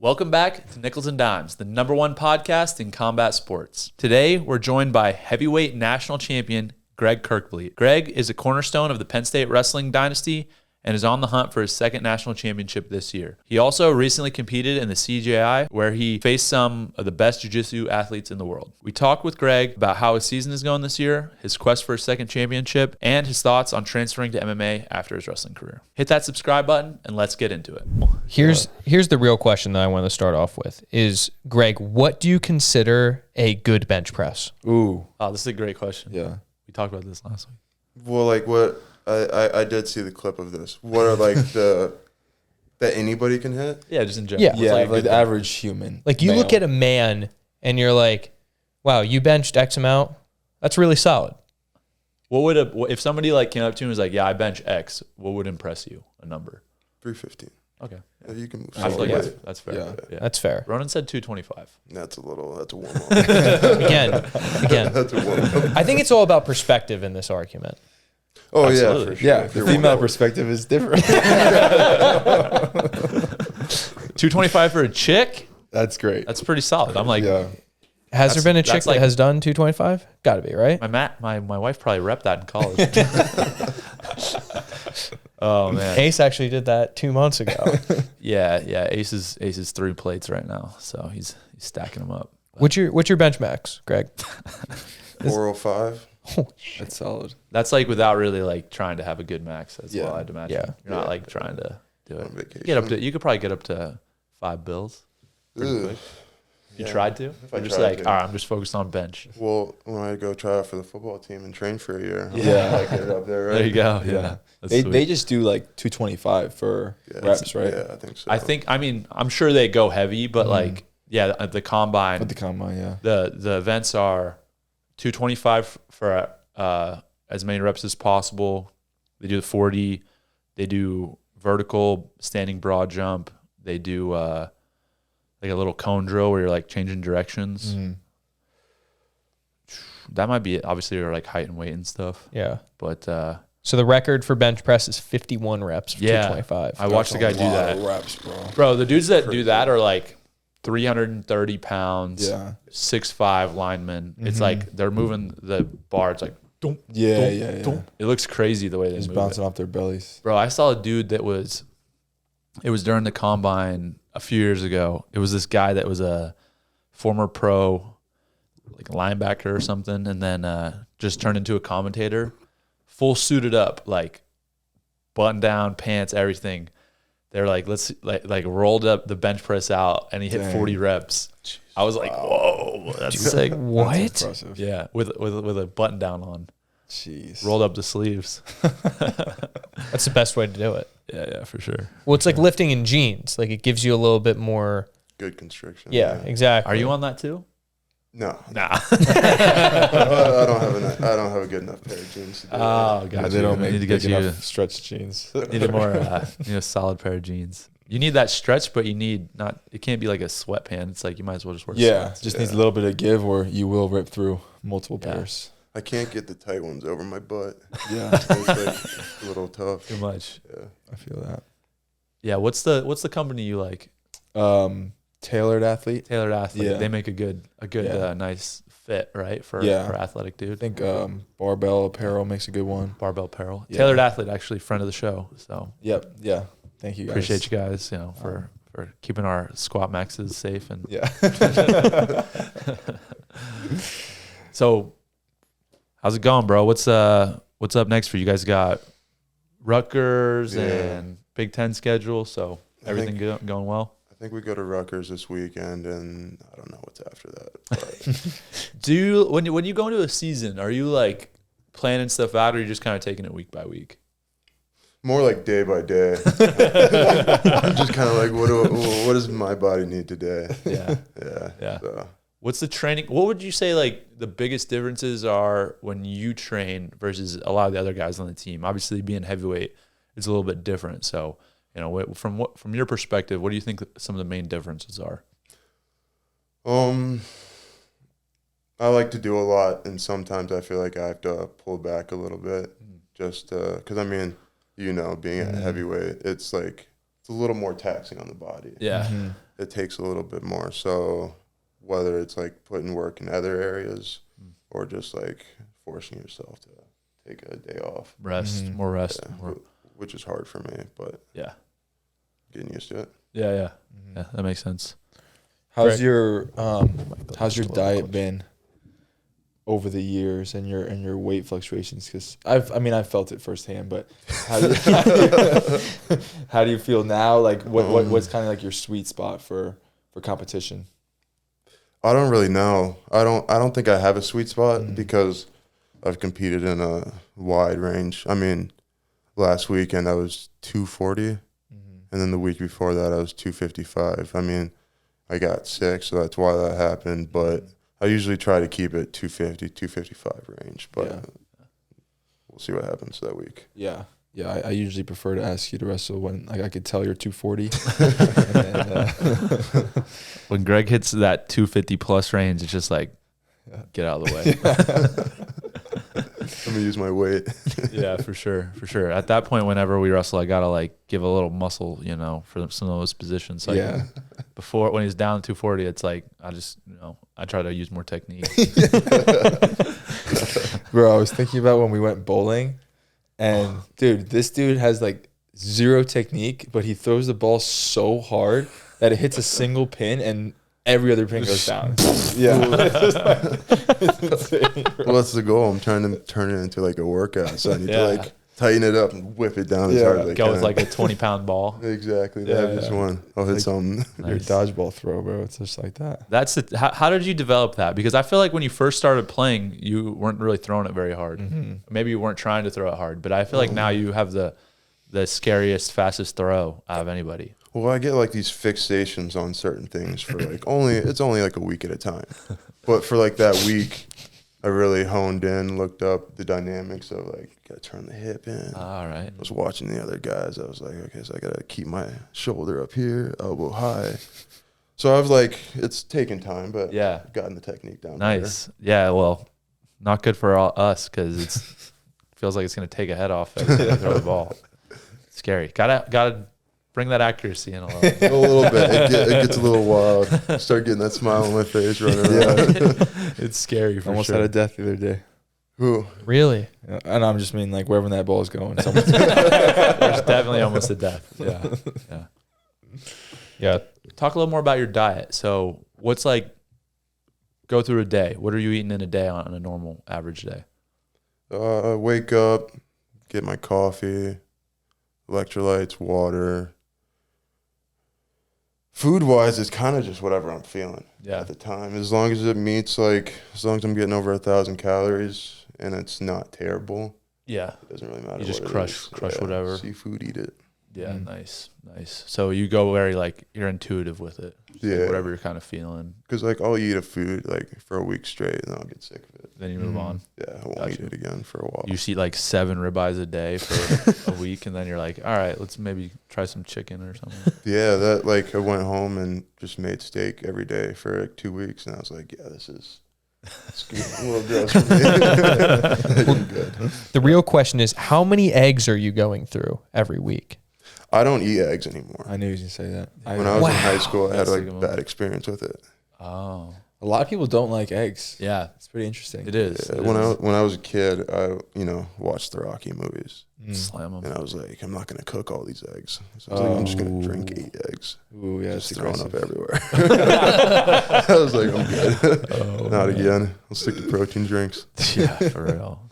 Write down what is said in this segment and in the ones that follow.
Welcome back to Nickals and Dimes, the #1 podcast in combat sports. Today, we're joined by heavyweight national champion Greg Kerkvliet. Greg is a cornerstone of the Penn State Wrestling dynasty and is on the hunt for his second national championship this year. He also recently competed in the CJI, where he faced some of the best jiu-jitsu athletes in the world. We talked with Greg about how his season is going this year, his quest for his second championship, and his thoughts on transferring to MMA after his wrestling career. Hit that subscribe button and let's get into it. Here's the real question that I want to start off with is, Greg, what do you consider a good bench press? Ooh. Oh, this is a great question. Yeah. We talked about this last week. Well, like what I did see the clip of this. What are like that anybody can hit? Yeah, just in general. Yeah. Yeah, like the average human. Like you look at a man and you're like, wow, you benched X amount. That's really solid. What would if somebody like came up to you and was like, "Yeah, I bench X," what would impress you? A number. 315. Okay. Yeah, you can move. I feel like Yeah. that's fair. Yeah. That's fair. Ronan said 225. That's a warm up. Again, That's a warm up. I think it's all about perspective in this argument. Oh Absolutely. yeah, for sure. Yeah, If the you're female warm up. perspective is different. 225 for a chick? That's great. That's pretty solid. I'm like, Yeah. Has there been a chick that's like- that has done 225? Got to be, right? my wife probably repped that in college. Oh man. Ace actually did that 2 months ago. Yeah. Ace is 3 plates right now, so he's stacking them up. What's your bench max, Greg? 405. That's solid. That's like without really like trying to have a good max. That's Yeah. what I'd imagine. Yeah. You're not like trying to do On it. vacation. You could probably get up to 5 bills. Pretty Ugh. quick. You Yeah. tried to? If I You're just tried like, to. all right, I'm just focused on bench. Well, when I go try out for the football team and train for a year, Yeah. I get it up there, right? There you go. Yeah. Yeah. That's They sweet. just do like 225 for Yeah, reps, right? Yeah, I think so. I'm sure they go heavy, but like, yeah, at the combine, At the combine, yeah. the events are 225 for as many reps as possible. They do the 40. They do vertical standing broad jump. They do like a little cone drill where you're like changing directions. Mm-hmm. That might be it. Obviously, you're like height and weight and stuff. Yeah. But So the record for bench press is 51 reps for Yeah. 225. I watched the guy do that. Reps, Bro, the dudes that do that are like 330 pounds, Yeah. 6'5" linemen. It's like they're moving the bar. It's like, dum, Yeah, dum, yeah, yeah. dum. It looks crazy the way they Just move bouncing it. off their bellies. Bro, I saw a dude it was during the combine a few years ago. It was this guy that was a former pro, like linebacker or something, and then just turned into a commentator, full suited up, like button down, pants, everything. They're like, let's like rolled up the bench press out, and he hit Dang. 40 reps. I was like, whoa, that's sick. What? That's impressive. Yeah, with a button down on, Jeez. rolled up the sleeves. That's the best way to do it. Yeah, for sure. Well, it's like lifting in jeans. Like it gives you a little bit more. Good constriction. Yeah, exactly. Are you on that too? No. Nah. I don't have a good enough pair of jeans to do Oh, that. gotcha. Yeah, they don't make need to get big you enough stretch jeans. need a more a solid pair of jeans. You need that stretch, but you need not. It can't be like a sweatpants. It's like you might as well just wear. Yeah, sweats. just needs a little bit of give, or you will rip through multiple Yeah. pairs. I can't get the tight ones over my butt. Yeah, It's like a little tough. Too much. Yeah. I feel that. Yeah. What's the company you like? Tailored athlete. Tailored Athlete. Yeah. They make a good Yeah. Nice fit, right? For athletic I dude. think Barbell Apparel makes a good one. Barbell Apparel. Yeah. Tailored Athlete, actually friend of the show. So Yep. Yeah. Thank you guys. appreciate you guys. For keeping our squat maxes safe and. Yeah. So, how's it going, bro? What's up next for you guys? Got Rutgers Yeah. and Big Ten schedule, so everything going well. I think we go to Rutgers this weekend, and I don't know what's after that. But Do you when you go into a season, are you like planning stuff out, or are you just kind of taking it week by week? more like day by day. I'm just kind of like, what does my body need today? Yeah. Yeah. So, What's the training? What would you say like the biggest differences are when you train versus a lot of the other guys on the team? Obviously, being heavyweight is a little bit different. So, from your perspective, what do you think some of the main differences are? I like to do a lot, and sometimes I feel like I have to pull back a little bit, just because I mean, being a heavyweight, it's it's a little more taxing on the body. Yeah. Mm-hmm. It takes a little bit more. So whether it's like putting work in other areas or just like forcing yourself to take a day off, Rest, more rest. yeah, which is hard for me, but Yeah. getting used to it. Yeah. Yeah, that makes sense. How's Greg. your Just a little diet closer. been over the years and your weight fluctuations? Because I've felt it firsthand, but how do you feel now? Like what's kind of like your sweet spot for competition? I don't really know. I don't think I have a sweet spot because I've competed in a wide range. I mean, last weekend I was 240, and then the week before that I was 255. I mean, I got sick, so that's why that happened. But I usually try to keep it 250, 255 range. But Yeah. we'll see what happens that week. Yeah. Yeah, I usually prefer to ask you to wrestle when like I could tell you're 240. And then, When Greg hits that 250 plus range, it's just like, get out of the way. Let me use my weight. Yeah, for sure. At that point, whenever we wrestle, I gotta like give a little muscle, for some of those positions. So yeah. before, when he's down 240, it's like I just, I try to use more technique. Bro, I was thinking about when we went bowling, and dude, this dude has like zero technique, but he throws the ball so hard that it hits a single pin and every other pin goes down. Yeah. It's insane, bro. Well, that's the goal. I'm trying to turn it into like a workout. So I need Yeah. to like tighten it up and whip it down as Yeah. hard as I Go can. with like a 20-pound ball. Exactly. The Yeah, heaviest one. I'll hit Like- something. Your Nice. dodgeball throw, bro. It's just like that. That's how did you develop that? Because I feel like when you first started playing, you weren't really throwing it very hard. Maybe you weren't trying to throw it hard, but I feel like now you have the scariest, fastest throw out of anybody. Well, I get like these fixations on certain things for like it's only like a week at a time. But for like that week, I really honed in, looked up the dynamics of like, gotta turn the hip in. All right. I was watching the other guys. I was like, okay, so I gotta keep my shoulder up here, elbow high. So I was like, it's taking time, but Yeah. I've gotten the technique down. Nice. Yeah. Well, not good for us because it feels like it's gonna take a head off every time you throw the ball. Scary. Gotta bring that accuracy in a little. Better. A little bit. It gets a little wild. Start getting that smile on my face running around. It's scary for Almost sure. had a death the other day. Ooh. Really? Yeah, and I'm just mean like wherever that ball is going. Someone's There's definitely almost a death. Yeah. Yeah. Talk a little more about your diet. So what's like, go through a day. What are you eating in a day on a normal average day? I wake up, get my coffee, electrolytes, water. Food-wise, it's kind of just whatever I'm feeling Yeah. at the time. As long as it meets, like, as long as I'm getting over 1,000 calories and it's not terrible, Yeah. it doesn't really matter. You just what it crush is. whatever. Seafood, eat it. Yeah. Nice. So you go very like, you're intuitive with it. Just like Yeah. whatever you're kind of feeling, Because, like, I'll eat a food, like, for a week straight and then I'll get sick of it. then you move on. Yeah, I won't Gotcha. eat it again for a while. You just eat like 7 ribeyes a day for a week, and then you're like, all right, let's maybe try some chicken or something. Yeah, that, like, I went home and just made steak every day for, like, 2 weeks, and I was like, yeah, this is a little gross for me. Good. The real question is, how many eggs are you going through every week? I don't eat eggs anymore. I knew he was gonna say that. When I was in Wow. high school, I had That's a like good one. bad experience with it. Oh, A lot of people don't like eggs. yeah, It's pretty interesting. it is. Yeah, It when is. I was a kid, I watched the Rocky movies, Slam them. and I was like, I'm not gonna cook all these eggs. So I was like, I'm just gonna drink 8 eggs, Ooh, yeah, just it's throwing aggressive. up everywhere. I was like, I'm good. Not again. I'll stick to protein drinks. Yeah, for real.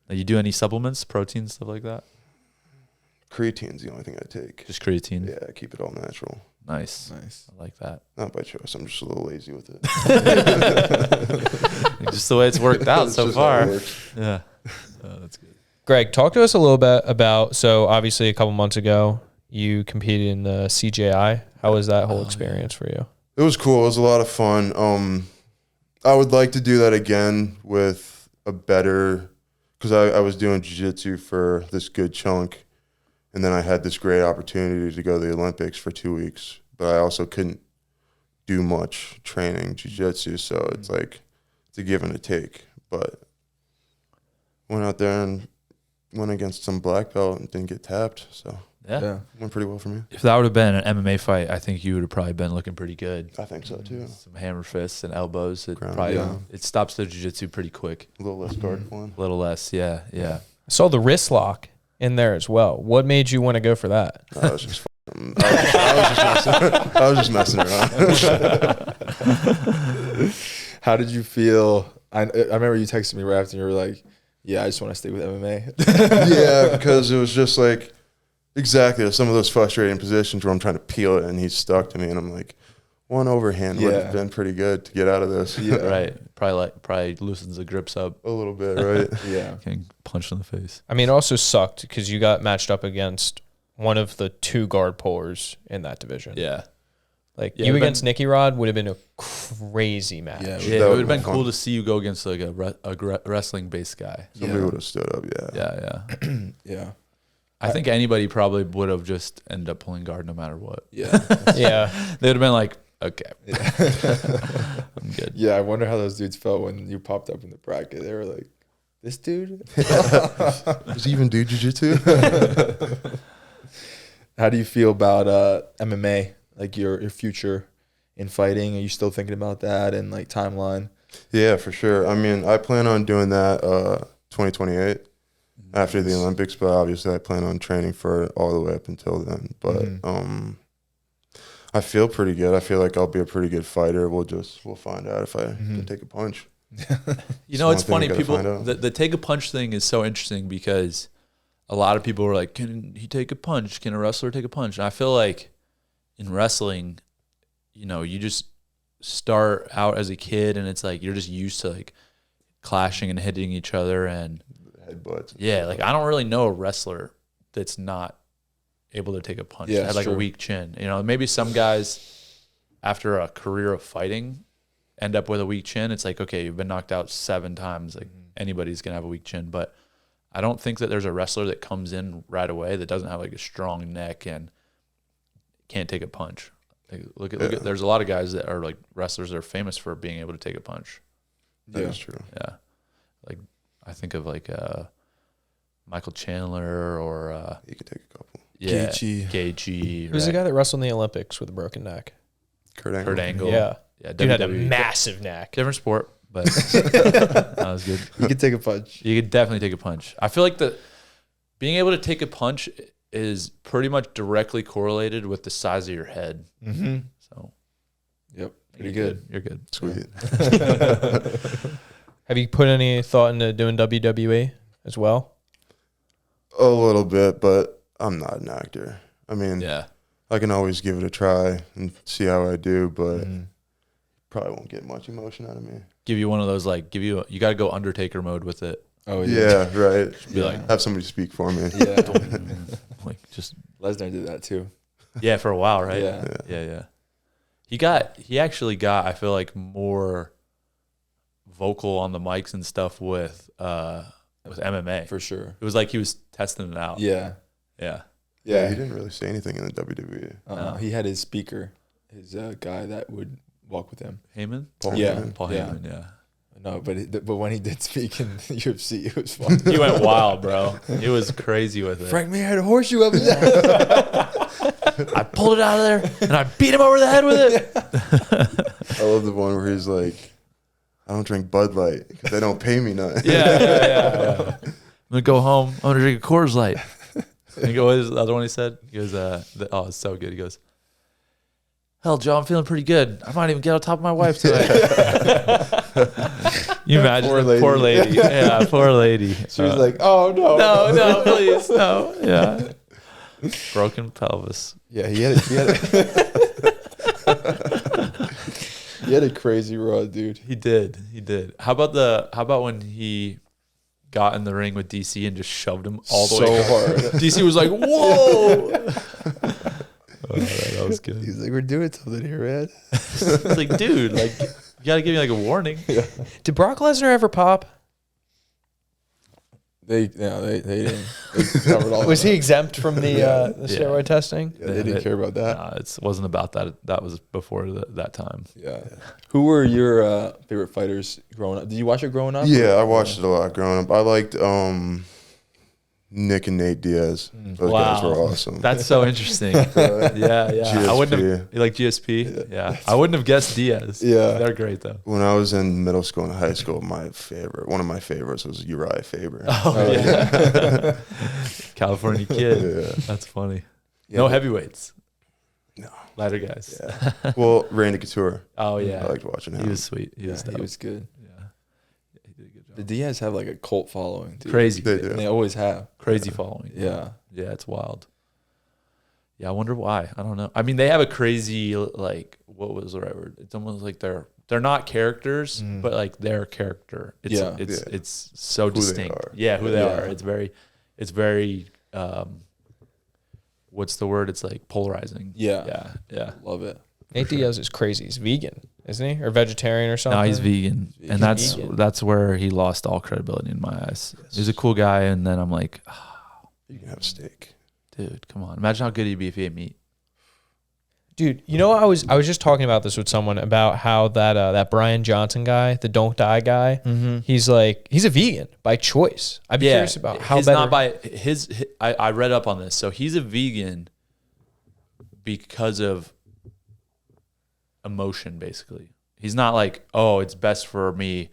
Now, you do any supplements, protein, stuff like that? Creatine's the only thing I take. Just creatine. Yeah, I keep it all natural. Nice. Nice. I like that. Not by choice. I'm just a little lazy with it. Just the way it's worked out That's so just how it far. works. Yeah. Oh, that's good. Greg, talk to us a little bit about, so obviously a couple months ago, you competed in the CJI. How was that whole experience for you? It was cool. It was a lot of fun. I would like to do that again with a better, because I was doing jiu-jitsu for this good chunk, and then I had this great opportunity to go to the Olympics for 2 weeks, but I also couldn't do much training jiu-jitsu, so it's like it's a give and a take. But went out there and went against some black belt and didn't get tapped, so Yeah. Went pretty well for me. If that would have been an MMA fight, I think you would have probably been looking pretty good. I think so too. Some hammer fists and elbows. It Ground, probably yeah. it stops the jiu-jitsu pretty quick. A little less guard one. A little less, yeah. I saw the wrist lock in there as well. What made you want to go for that? I was just I was just messing around. How did you feel? I remember you texted me right after, and you were like, "Yeah, I just want to stay with MMA." Yeah, because it was just like exactly some of those frustrating positions where I'm trying to peel it and he's stuck to me, and I'm like, one overhand would have been pretty good to get out of this. Yeah. Right. Probably loosens the grips up. A little bit, right? Yeah. Getting punched in the face. I mean, it also sucked because you got matched up against one of the 2 guard pullers in that division. Yeah. Like Yeah, you it'd against Nicky Rod would have been a crazy match. Yeah. Yeah, it would have been cool to see you go against like a wrestling-based guy. Somebody would have stood up, Yeah. Yeah. I think anybody probably would have just ended up pulling guard no matter what. Yeah. Yeah. They would have been like, okay, I'm good. Yeah. I wonder how those dudes felt when you popped up in the bracket. They were like, "This dude." Does he even do jiu-jitsu? How do you feel about MMA? Like your future in fighting? Are you still thinking about that and like timeline? Yeah, for sure. I mean, I plan on doing that 2028 after the Olympics, but obviously I plan on training for it all the way up until then. But I feel pretty good. I feel like I'll be a pretty good fighter. We'll find out if I can take a punch. You know, it's funny. Gotta People, find out. the take a punch thing is so interesting because a lot of people were like, "Can he take a punch? Can a wrestler take a punch?" And I feel like in wrestling, you know, you just start out as a kid and it's like you're just used to like clashing and hitting each other and Headbutts. yeah, like I don't really know a wrestler that's not able to take a punch. Yeah, Had like true. a weak chin. You know, maybe some guys after a career of fighting end up with a weak chin. It's like, okay, you've been knocked out 7 times. Like anybody's gonna have a weak chin, but I don't think that there's a wrestler that comes in right away that doesn't have like a strong neck and can't take a punch. Like, look at there's a lot of guys that are like wrestlers that are famous for being able to take a punch. That is true. Yeah. Like I think of like Michael Chandler or You could take a couple. Gaethje. Who's the guy that wrestled in the Olympics with a broken neck? Kurt Angle. Kurt Angle. Yeah. Yeah. Dude had a WWE. massive neck. Different sport, but that was good. You could take a punch. You could definitely take a punch. I feel like being able to take a punch is pretty much directly correlated with the size of your head. Mm-hmm. So, Yep. Pretty you're good. You're good. Sweet. Have you put any thought into doing WWE as well? A little bit, but I'm not an actor. I mean, Yeah. I can always give it a try and see how I do, but Mhm. probably won't get much emotion out of me. Give you one of those like you got to go Undertaker mode with it. Oh Yeah, right. Be like, Have somebody speak for me. Yeah. like just Lesnar did that too. yeah for a while, right? Yeah. Yeah. He actually got I feel like more vocal on the mics and stuff with MMA. For sure. It was like he was testing it out. Yeah. Yeah. Yeah, he didn't really say anything in the WWE. No. He had his speaker, his guy that would walk with him. Heyman? Paul Yeah. Heyman. Paul Yeah. Heyman, yeah. No, but when he did speak in the UFC, it was fun. He went wild, bro. He was crazy with it. Frank Mir had a horseshoe up his ass. I pulled it out of there and I beat him over the head with it. I love the one where he's like, I don't drink Bud Light because they don't pay me nothing. Yeah. I'm gonna go home. I'm gonna drink a Coors Light. And he goes, the other one he said, he goes, oh, it's so good. He goes, hell, Joe, I'm feeling pretty good. I might even get on top of my wife tonight. You imagine poor lady. Yeah, poor lady. She was like, "Oh no, no, please, no. Yeah. Broken pelvis. Yeah, he had a crazy run, dude. He did. How about when he got in the ring with DC and just shoved him all the way hard. DC was like, whoa. Oh, that was good. He's like, "We're doing something here, man." It's like, dude, like you gotta give me like a warning. Did Brock Lesnar ever pop? They didn't. They covered all. Was of he that. exempt from the steroid testing? Yeah, they didn't care about that. Nah, it wasn't about that. That was before that time. Yeah. Who were your favorite fighters growing up? Did you watch it growing up? Yeah, I watched it a lot growing up. I liked Nick and Nate Diaz. Those guys were awesome. That's so interesting. Yeah. GSP. I wouldn't have, you like GSP? Yeah. I wouldn't have guessed Diaz. Yeah. They're great though. When I was in middle school and high school, one of my favorites was Uriah Faber. Oh, yeah. California kid. Yeah. That's funny. Yeah, no but- heavyweights. No. Lighter guys. Yeah. Well, Randy Couture. Oh yeah. I liked watching him. He was sweet. He was he dope. was good. Yeah. He did a good job. The Diaz have like a cult following, dude. Crazy. They do. And they always have. Crazy following. Yeah. Yeah, it's wild. Yeah, I wonder why. I don't know. I mean, they have a crazy, like, what was the right word? It's almost like they're not characters, but like their character. It's Yeah. it's so Who they distinct. are. Yeah, who they Yeah. are. It's very what's the word? It's like polarizing. Yeah. Yeah. Love it. Nate Diaz is crazy. He's vegan, isn't he? Or vegetarian or something? No, he's vegan. He's And vegan. that's where he lost all credibility in my eyes. He's a cool guy, and then I'm like, You can have steak. dude, come on. Imagine how good he'd be if he ate meat. Dude, you know, I was just talking about this with someone about how that Brian Johnson guy, the Don't Die guy, he's a vegan by choice. I'd be curious about how his better. not by his I read up on this. So he's a vegan because of emotion, basically. He's not like, oh, it's best for me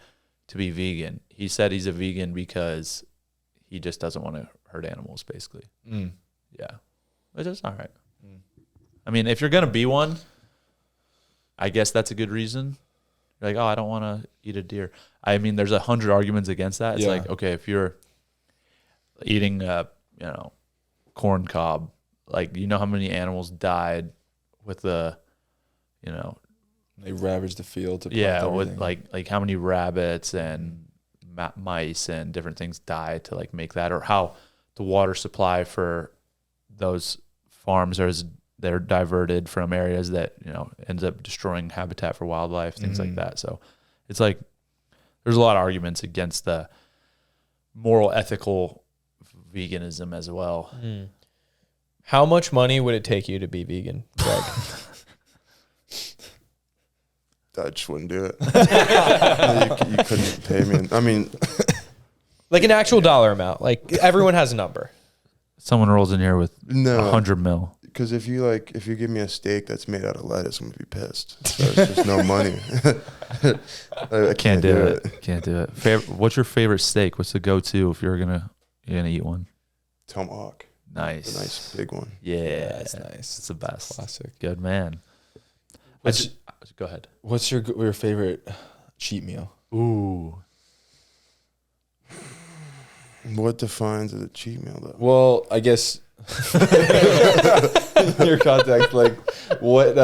to be vegan. He said he's a vegan because he just doesn't want to hurt animals, basically. Yeah. Which is all right. I mean, if you're going to be one, I guess that's a good reason. You're like, oh, I don't want to eat a deer. I mean, there's 100 arguments against that. It's Yeah. like, okay, if you're eating, corn cob, like, you know how many animals died with the, They ravaged the field to yeah, plant with everything. like how many rabbits and mice and different things died to like make that, or how the water supply for those farms they're diverted from areas that ends up destroying habitat for wildlife, things like that. So it's like there's a lot of arguments against the moral, ethical veganism as well. How much money would it take you to be vegan, Greg? I just wouldn't do it. you couldn't pay me. I mean, Like an actual dollar amount. Like everyone has a number. Someone rolls in here with no. 100 mil. Because if you give me a steak that's made out of lettuce, I'm gonna be pissed. So it's just no money. I Can't do it. Can't do it. What's your favorite steak? What's the go-to if you're gonna eat one? Tomahawk. Nice. The nice big one. Yeah, That's nice. it's the best. Classic. Good man. Go ahead. What's your favorite cheat meal? Ooh. What defines a cheat meal though? Well, I guess in your context, like what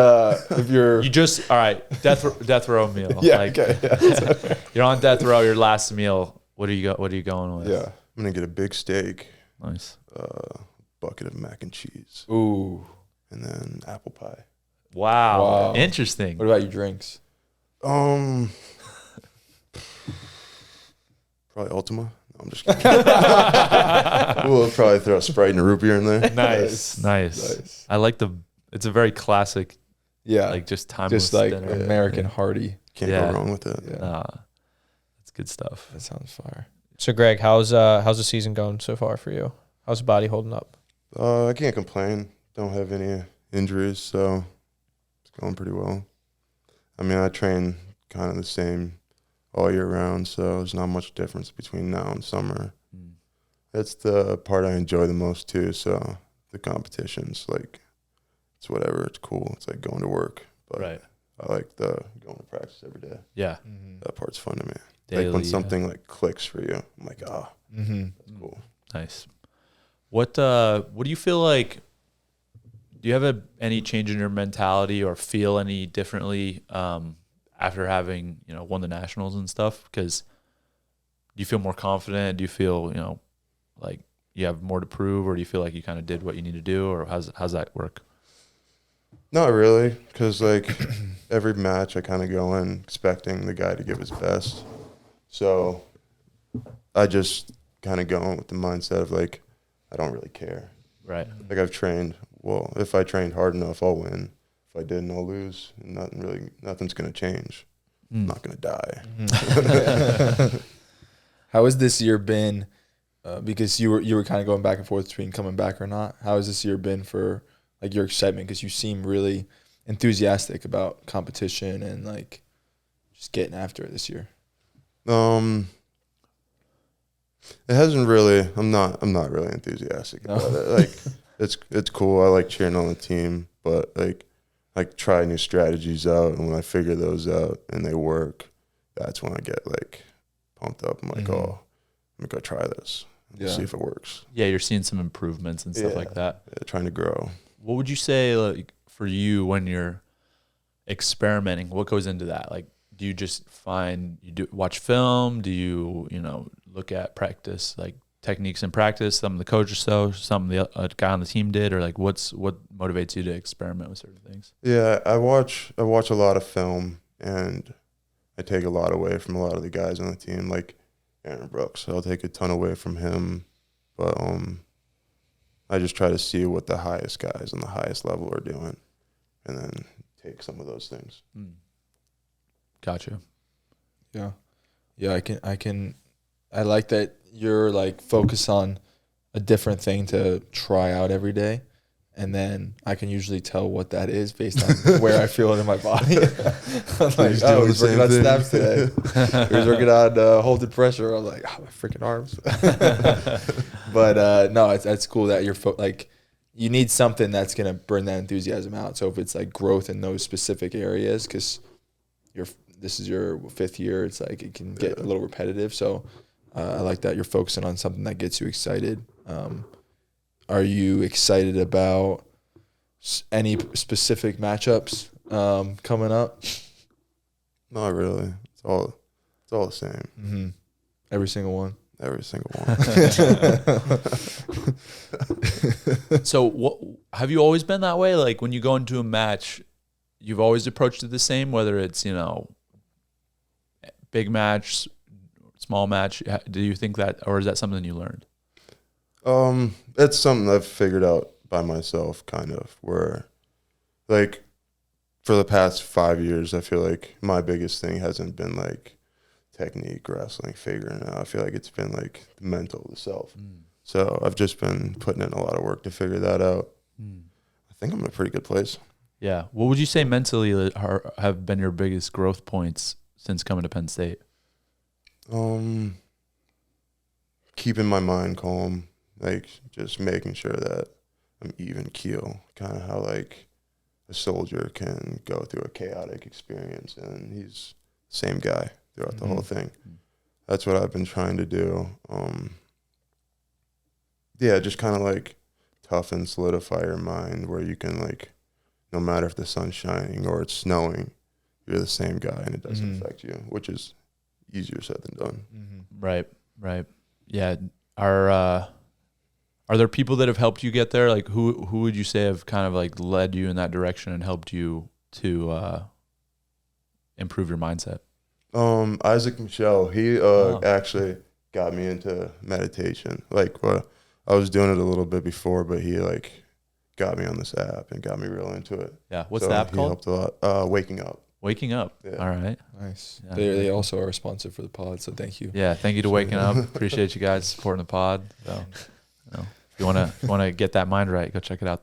if you're You just all right. Death row meal. yeah, Like, okay, yeah. you're on death row. Your last meal. What are you going with? Yeah, I'm gonna get a big steak, Nice. bucket of mac and cheese, Ooh. and then apple pie. Wow. Wow. Interesting. What about your drinks? Probably Ultima. No, I'm just kidding. We'll probably throw a Sprite and a root beer in there. Nice. Nice. I like it's a very classic, Yeah, like just timeless just like dinner. American hearty. Can't Yeah. go wrong with it. Yeah, That's good stuff. that sounds fire. So Greg, how's the season going so far for you? How's the body holding up? I can't complain. Don't have any injuries, so it's going pretty well. I mean, I train kind of the same all year round, so there's not much difference between now and summer. That's the part I enjoy the most too. So the competitions, like, it's whatever. It's cool. It's like going to work, but Right. I like the going to practice every day. Yeah. That part's fun to me. Daily, like when yeah. something like clicks for you, I'm like, that's cool. Nice. What do you feel like? Do you have any change in your mentality or feel any differently after having won the nationals and stuff? Because do you feel more confident? Do you feel like you have more to prove, or do you feel like you kind of did what you need to do, or how's that work? Not really, because like every match I kind of go in expecting the guy to give his best. So I just kind of go in with the mindset of like, I don't really care. Right. Like I've trained, well, if I trained hard enough, I'll win. If I didn't, I'll lose. And nothing's going to change. I'm not going to die. How has this year been because you were kind of going back and forth between coming back or not. How has this year been for like your excitement? Because you seem really enthusiastic about competition and like just getting after it this year. It hasn't really. I'm not really enthusiastic about it. Like it's cool. I like cheering on the team, but like try new strategies out, and when I figure those out and they work, that's when I get like pumped up. I'm like, oh, I'm gonna go try this. See if it works. Yeah, you're seeing some improvements and stuff like that. Yeah, trying to grow. What would you say, like, for you when you're experimenting? What goes into that? Like, do you just watch film? Do you look at practice, like techniques in practice? Some of the coaches something the guy on the team did, or like what motivates you to experiment with certain things? Yeah, I watch a lot of film, and I take a lot away from a lot of the guys on the team, like Aaron Brooks. I'll take a ton away from him, but I just try to see what the highest guys on the highest level are doing, and then take some of those things. Gotcha. Yeah. I like that you're like focused on a different thing to try out every day. And then I can usually tell what that is based on where I feel it in my body. I'm like, he's working on snaps today. He's working on holding pressure. I'm like, my freaking arms. But no, that's cool that you're like, you need something that's going to burn that enthusiasm out. So if it's like growth in those specific areas, because this is your 5th year, it's like it can get a little repetitive. So I like that you're focusing on something that gets you excited. Are you excited about any specific matchups coming up? Not really. It's all the same. Mm-hmm. Every single one. Every single one. So what have you always been that way? Like when you go into a match, you've always approached it the same, whether it's, big match, small match. Do you think that, or is that something you learned? It's something I've figured out by myself, kind of, where like for the past 5 years, I feel like my biggest thing hasn't been like technique, wrestling, figuring it out. I feel like it's been like the mental, the self. So I've just been putting in a lot of work to figure that out. I think I'm in a pretty good place. Yeah. What would you say mentally have been your biggest growth points since coming to Penn State? Keeping my mind calm, like just making sure that I'm even keel, kind of how like a soldier can go through a chaotic experience and he's the same guy throughout the whole thing. That's what I've been trying to do. Yeah, just kind of like toughen, solidify your mind where you can like, no matter if the sun's shining or it's snowing, you're the same guy and it doesn't affect you, which is easier said than done. Right. Yeah. Are there people that have helped you get there? Like who would you say have kind of like led you in that direction and helped you to improve your mindset? Isaac Michelle, he actually got me into meditation. Like I was doing it a little bit before, but he like got me on this app and got me real into it. Yeah. What's the app called? He helped a lot. Waking Up. Waking Up. Yeah. All right. Nice. Yeah. They also are a sponsor for the pod, so thank you. Yeah. Thank you to Waking Up. Appreciate you guys supporting the pod. So, if you want to get that mind right, go check it out.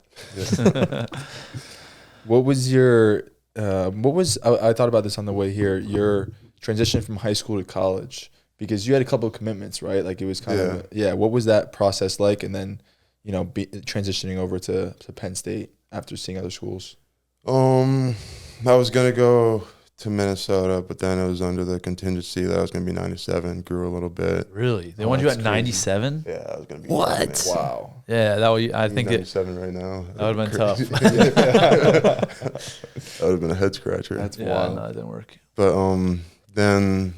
What was your I thought about this on the way here, your transition from high school to college, because you had a couple of commitments, right? Like it was kind of what was that process like? And then, transitioning over to Penn State after seeing other schools. I was gonna go to Minnesota, but then it was under the contingency that I was gonna be 97. Grew a little bit. Really? They wanted you at 97? Yeah, I was gonna be. What? Wow. Yeah, that would. I think 97 right now. That would have been tough. That would have been a head scratcher. That's wild. No, it didn't work. But then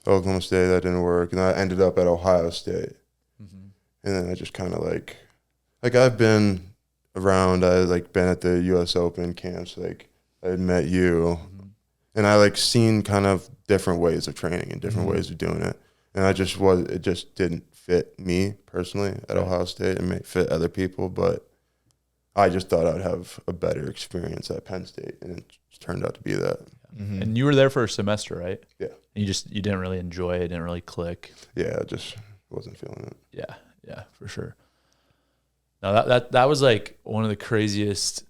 Oklahoma State, that didn't work, and I ended up at Ohio State. And then I just kind of like I've been around. I like been at the U.S. Open camps. Like I had met you, and I like seen kind of different ways of training and different ways of doing it. And it just didn't fit me personally at Ohio State. It may fit other people, but I just thought I'd have a better experience at Penn State, and it just turned out to be that. And you were there for a semester, right? Yeah. And you didn't really enjoy it, didn't really click. Yeah, it just wasn't feeling it. Yeah, for sure. No, that was like one of the craziest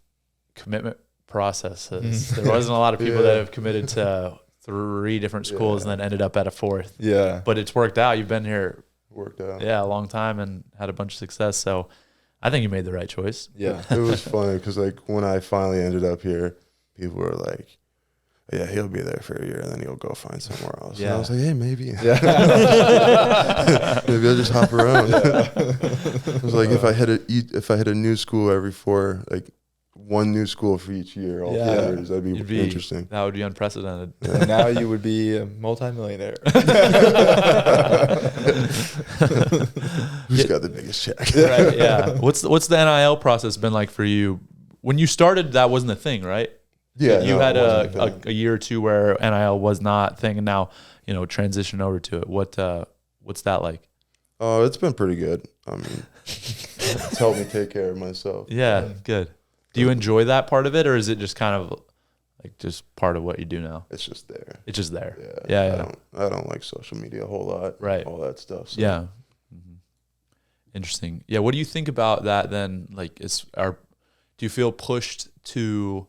commitment processes. There wasn't a lot of people that have committed to 3 different schools and then ended up at a 4th. Yeah. But it's worked out. You've been here, Worked out. a long time and had a bunch of success. So I think you made the right choice. Yeah. It was funny because like when I finally ended up here, people were like, "Yeah, he'll be there for a year and then he'll go find somewhere else." And I was like, "Hey, maybe, maybe I'll just hop around." It was like if I hit a new school every 4, like 1 new school for each year, all 4 years, that'd be interesting. That would be unprecedented. And now you would be a multimillionaire. Who's got the biggest check? Right? Yeah. What's the NIL process been like for you? When you started, that wasn't a thing, right? Yeah, You no, had it wasn't a year or 2 where NIL was not a thing, and now transition over to it. What's that like? Oh, it's been pretty good. I mean, it's helped me take care of myself. Yeah, good. Do you enjoy that part of it, or is it just kind of like just part of what you do now? It's just there. It's just there. Yeah. I don't like social media a whole lot. Right. All that stuff. So. Yeah. Interesting. Yeah. What do you think about that then? Like, do you feel pushed to,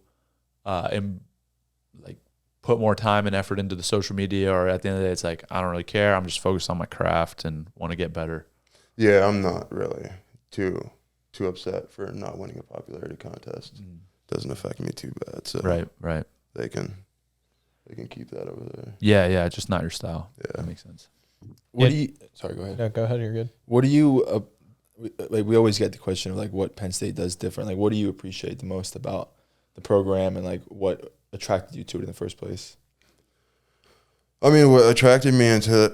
put more time and effort into the social media, or at the end of the day, it's like, I don't really care. I'm just focused on my craft and want to get better. Yeah, I'm not really too upset for not winning a popularity contest. Doesn't affect me too bad. So Right. they can keep that over there. Yeah. Just not your style. Yeah. That makes sense. What do you? Sorry, go ahead. Yeah, go ahead. You're good. What do you? We always get the question of like what Penn State does different. Like, what do you appreciate the most about the program, and like what attracted you to it in the first place? I mean, what attracted me to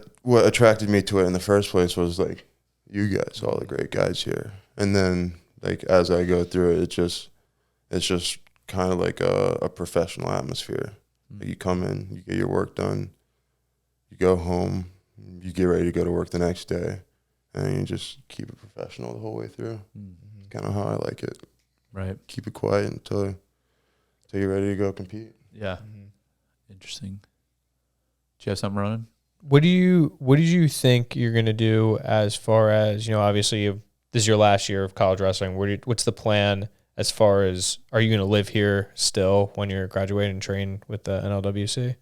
it in the first place was like you guys, all the great guys here, and then like as I go through it, it's just kind of like a professional atmosphere. Like you come in, you get your work done, you go home, you get ready to go to work the next day, and you just keep it professional the whole way through. Kind of how I like it. Right. Keep it quiet until you're ready to go compete. Yeah. Interesting. Do you have something running? What do you think you're going to do as far as, obviously this is your last year of college wrestling. What's the plan as far as, are you going to live here still when you're graduating and train with the NLWC?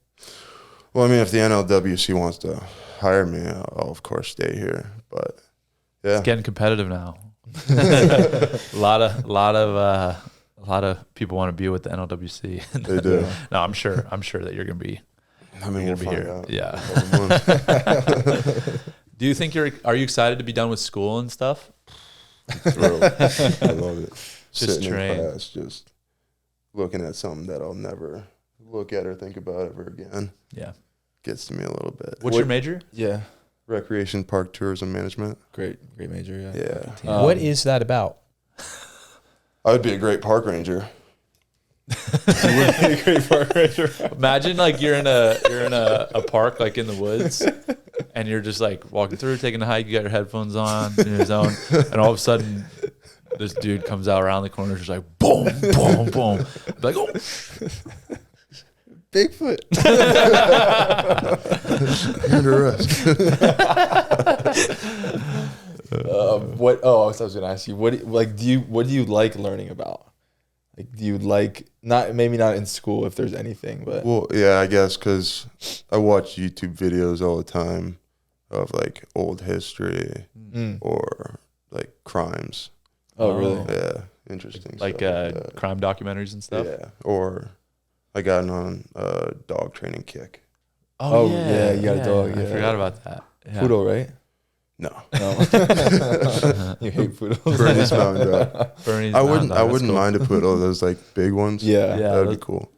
Well, I mean, if the NLWC wants to hire me, I'll of course stay here. But yeah, It's getting competitive now. A lot of people want to be with the NLWC. they do. No, I'm sure that you're going to be. I mean, You're we'll gonna be find here. out. Yeah. In a couple months. Do you think are you excited to be done with school and stuff? Thrilled. I love it. Just Sitting train. in class, just looking at something that I'll never look at or think about ever again. Yeah. Gets to me a little bit. What's your major? Yeah, Recreation, Park, Tourism Management. great major. Yeah. Yeah. What is that about? I would be a great park ranger. Imagine like you're in a park like in the woods, and you're just like walking through, taking a hike. You got your headphones on in your zone, and all of a sudden, this dude comes out around the corner, just like boom, boom, boom. Like, oh, Bigfoot. You're under arrest. What? Oh, I was going to ask you. What do you like learning about? Like, do you like maybe not in school if there's anything, but Well, yeah, I guess because I watch YouTube videos all the time of like old history or like crimes. oh really? Yeah, interesting. like stuff that. crime documentaries and stuff. Yeah, or I got on a dog training kick. Oh, yeah, you got a dog, I yeah. forgot about that. Yeah. Poodle, right? No, No. You hate poodles. Bernie's Mountain Dog. Bernie's I Mountain wouldn't. Dog, I that's wouldn't cool. mind a poodle. Those like big ones. Yeah. Yeah, That'd be those- cool.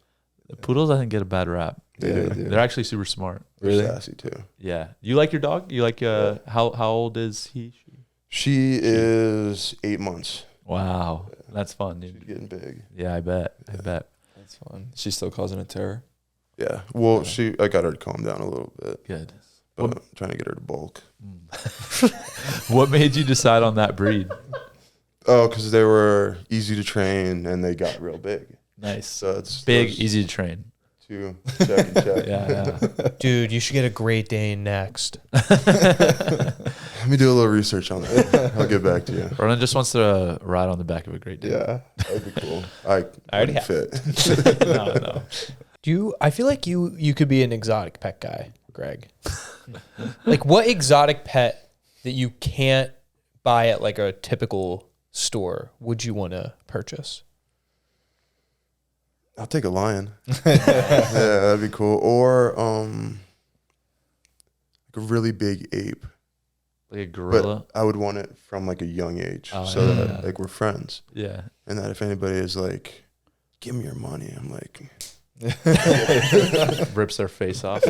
The poodles, I think, get a bad rap. They Yeah, do. they do. They're actually super smart. They're Really? sassy too. Yeah. You like your dog? You like how old is he? She is 8 months. Wow, that's fun, She's dude. getting big. Yeah, I bet. That's fun. She's still causing a terror. Yeah. Well, I got her to calm down a little bit, Good. but I'm trying to get her to bulk. What made you decide on that breed? Oh, because they were easy to train and they got real big. Nice. So it's Big, those easy to train. two check and check. Yeah. Dude, you should get a Great Dane next. Let me do a little research on that. I'll get back to you. Ronan just wants to ride on the back of a great dude. Yeah, that'd be cool. I already wouldn't have. fit. No. I feel like you could be an exotic pet guy, Greg. Like, what exotic pet that you can't buy at like a typical store would you want to purchase? I'll take a lion. Yeah, that'd be cool. Or like a really big ape. Like a gorilla. But I would want it from like a young age, so yeah. that like we're friends. Yeah. And that if anybody is like, give me your money, I'm like, Rips their face off.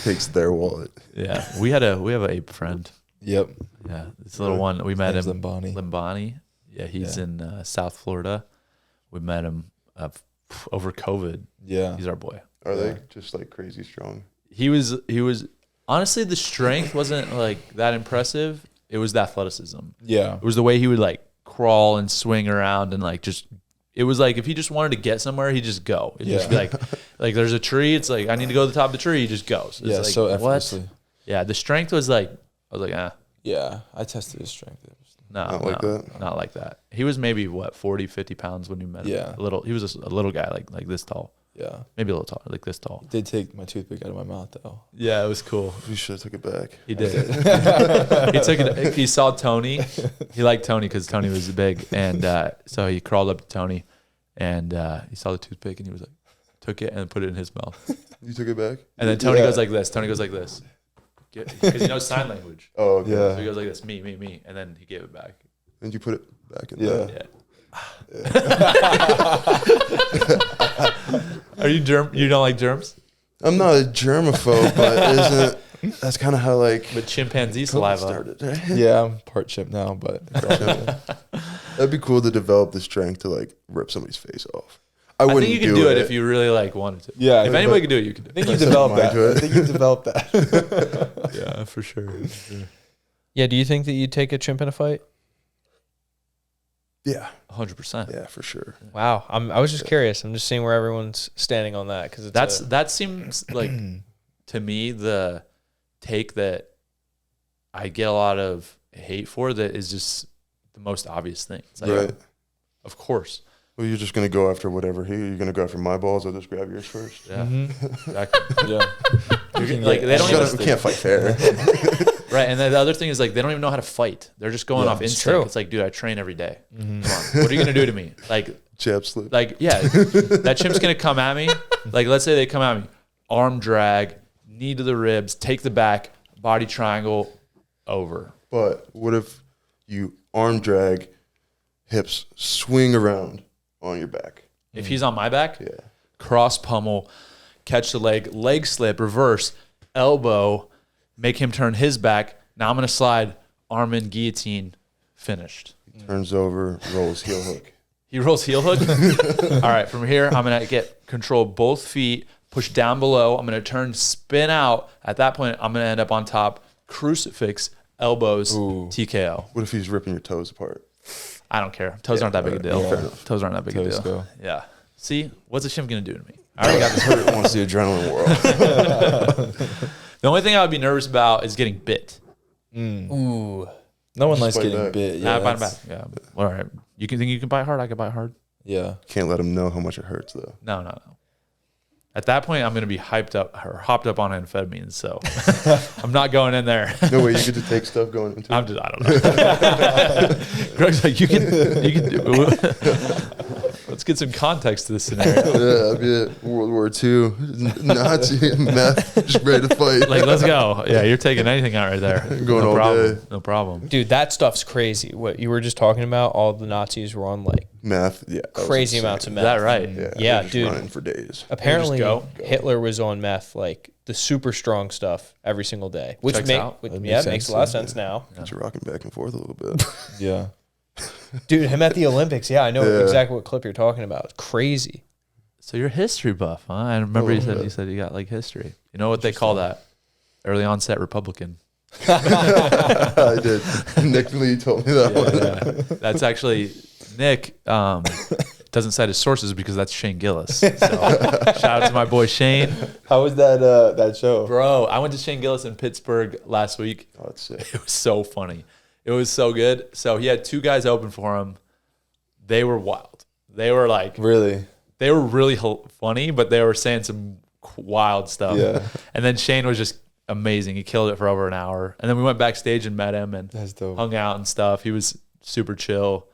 takes their wallet. Yeah. We have an ape friend. Yep. Yeah. This little one. We met him. Limbani. Limbani. Yeah. He's in South Florida. We met him over COVID. Yeah. He's our boy. Are they just like crazy strong? He was honestly, the strength wasn't like that impressive. It was the athleticism. Yeah. It was the way he would like crawl and swing around and like just. It was like if he just wanted to get somewhere, he'd just go. It'd just be like there's a tree. It's like I need to go to the top of the tree. He just goes. It's Yeah. like, So effortlessly. what? Yeah. The strength was like I was like Yeah. I tested his strength. not like that? Not like that. He was maybe 40, 50 pounds when we met him. Yeah. He was a little guy like this tall. Yeah. Maybe a little taller, like this tall. Did take my toothpick out of my mouth though. Yeah, it was cool. We should have took it back. He did. He took it. He saw Tony. He liked Tony because Tony was big, and so he crawled up to Tony, and he saw the toothpick, and he was like, took it and put it in his mouth. You took it back? And then Tony goes like this. Tony goes like this, because he knows sign language. Oh, okay. Yeah. So he goes like this, me, and then he gave it back. And you put it back in Yeah. there. Yeah. Are you germ? You don't like germs? I'm not a germaphobe, but that's kind of how like But chimpanzee COVID saliva. started, right? Yeah, I'm part chimp now, but That'd be cool to develop the strength to like rip somebody's face off. I wouldn't think you can do it if you really like wanted to. Yeah, If but- anybody could do it, you could do I think it. you Put developed some that. mind to it. I think you developed that. Yeah, for sure. Yeah. Do you think that you'd take a chimp in a fight? Yeah, 100%. yeah, for sure. Wow. I was just curious. I'm just seeing where everyone's standing on that because That seems like to me the take that I get a lot of hate for that is just the most obvious thing. It's like, Right. of course. Well, you're just gonna go after whatever you're gonna go after my balls. I'll just grab yours first. Yeah. Mm-hmm. Exactly. Yeah. Like they don't Shut even up, we can't fight fair. right. And then the other thing is like they don't even know how to fight. They're just going Yeah, off it's instinct. true. It's like, dude, I train every day. Come on. What are you gonna do to me? Jab slip. Yeah, that chimp's gonna come at me. Like, let's say they come at me, arm drag, knee to the ribs, take the back, body triangle, over. But what if you arm drag, hips swing around on your back? If he's on my back, Yeah. cross pummel, catch the leg slip, reverse, elbow, make him turn his back. Now I'm gonna slide, arm in, guillotine, finished. Turns over, rolls heel hook. He rolls heel hook. All right, from here, I'm going to get control of both feet, push down below. I'm going to turn, spin out. At that point, I'm going to end up on top, crucifix, elbows, TKO. What if he's ripping your toes apart? I don't care. Toes aren't that big a deal. Fair enough. Toes aren't that big a Toes deal. go. Yeah. See, what's a chimp going to do to me? I already got this hurt once the adrenaline wore off. The only thing I would be nervous about is getting bit. ooh. No one likes bite getting back. bit. Yeah, Yeah, bite that's- back. Yeah. All right. You can think you can bite hard? I can bite hard. Yeah. Can't let him know how much it hurts though. No. At that point, I'm going to be hyped up or hopped up on amphetamines. So I'm not going in there. No way, you get to take stuff going into I it. don't know. Greg's like, you can do Let's get some context to this scenario. Yeah, I'd be at World War II, Nazi, meth, just ready to fight. Like, let's go. Yeah, you're taking anything out right there. Going no all problem. day. No problem. Dude, that stuff's crazy. What you were just talking about, all the Nazis were on like Meth, yeah. that was crazy insane. amounts of Is meth. that right? Yeah, they're just dude. running for days. Apparently, go? Hitler was on meth, like the super strong stuff, every single day. Which Checks out. That makes makes a lot of sense, sense now. But you're rocking back and forth a little bit. Yeah. Dude, him at the Olympics. Yeah, I know Yeah. exactly what clip you're talking about. It's crazy. So you're a history buff, huh? I remember you said you got like history. You know what they call that? Early onset Republican. I did. Nick Lee told me that one. Yeah. That's actually Nick. doesn't cite his sources because that's Shane Gillis. So shout out to my boy Shane. How was that show? Bro, I went to Shane Gillis in Pittsburgh last week. Oh, that's sick. It was so funny. It was so good. So he had 2 guys open for him. They were wild. They were like, Really? they were really funny, but they were saying some wild stuff. Yeah. And then Shane was just amazing. He killed it for over an hour. And then we went backstage and met him and That's dope. hung out and stuff. He was super chill,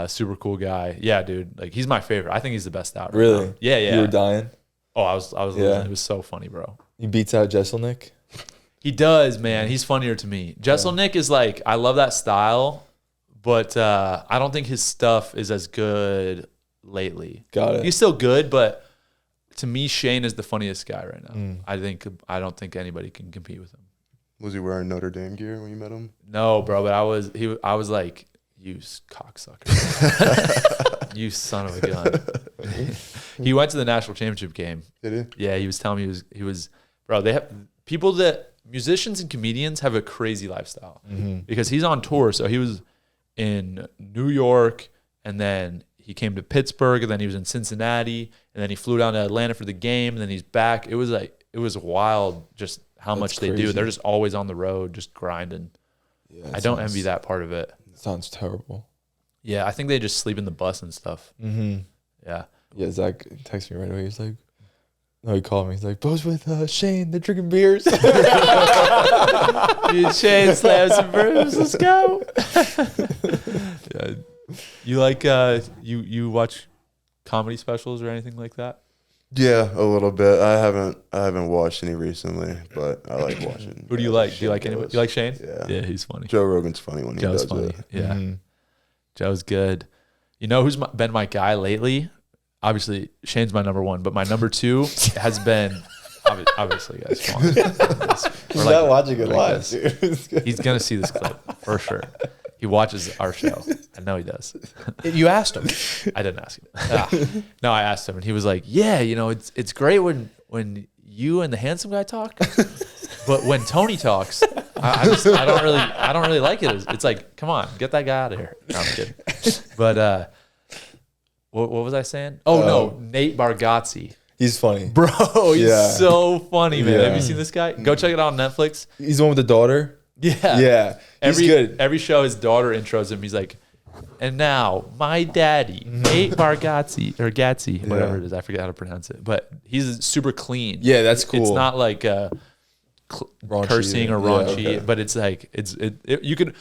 super cool guy. Yeah, dude. Like, he's my favorite. I think he's the best out. Right Really? now. Yeah, yeah. You were dying? Oh, I was Yeah. losing. It was so funny, bro. He beats out Jesselnick? He does, man. He's funnier to me. Jesselnick is like, I love that style, but I don't think his stuff is as good lately. Got it. He's still good, but to me, Shane is the funniest guy right now. Mm. I don't think anybody can compete with him. Was he wearing Notre Dame gear when you met him? No, bro, but I was like, you cocksucker. You son of a gun. He went to the national championship game. Did he? Yeah, he was telling me he was bro, they have musicians and comedians have a crazy lifestyle because he's on tour. So he was in New York, and then he came to Pittsburgh, and then he was in Cincinnati, and then he flew down to Atlanta for the game, and then he's back. It was wild just how much they do. crazy. They're just always on the road, just grinding. Yeah, I don't envy that part of it. Sounds terrible. Yeah, I think they just sleep in the bus and stuff. Mm-hmm. Yeah. Yeah, Zach texted me right away. He's like, no, he called me. He's like, Bo's with Shane. They're drinking beers. Dude, Shane slams and brews. Let's go. Yeah. You like you watch comedy specials or anything like that? Yeah, a little bit. I haven't watched any recently, but I like watching. Who do you like? Do you like anybody? You like Shane? Yeah. Yeah, he's funny. Joe Rogan's funny when he Joe's does funny. it. Yeah. Mm-hmm. Joe's good. You know who's been my guy lately? Obviously, Shane's my number 1, but my number 2 has been obviously, guys. Come on. He's not watching it live, dude. He's gonna see this clip for sure. He watches our show. I know he does. You asked him. I didn't ask him. No, I asked him, and he was like, "Yeah, it's great when you and the handsome guy talk, but when Tony talks, I don't really like it. It's like, come on, get that guy out of here." No, I'm kidding. But what was I saying? Oh no, Nate Bargatze, He's funny. bro, he's Yeah. so funny, man. Yeah. Have you seen this guy? Go check it out on Netflix. He's the one with the daughter? Yeah, Yeah. He's good. Every show, his daughter intros him. He's like, "And now my daddy, Nate Bargatze or Gatze, whatever it is. I forget how to pronounce it. But he's super clean. Yeah, that's cool. It's not like Raunchy, cursing or yeah, raunchy, okay. but it's like you could.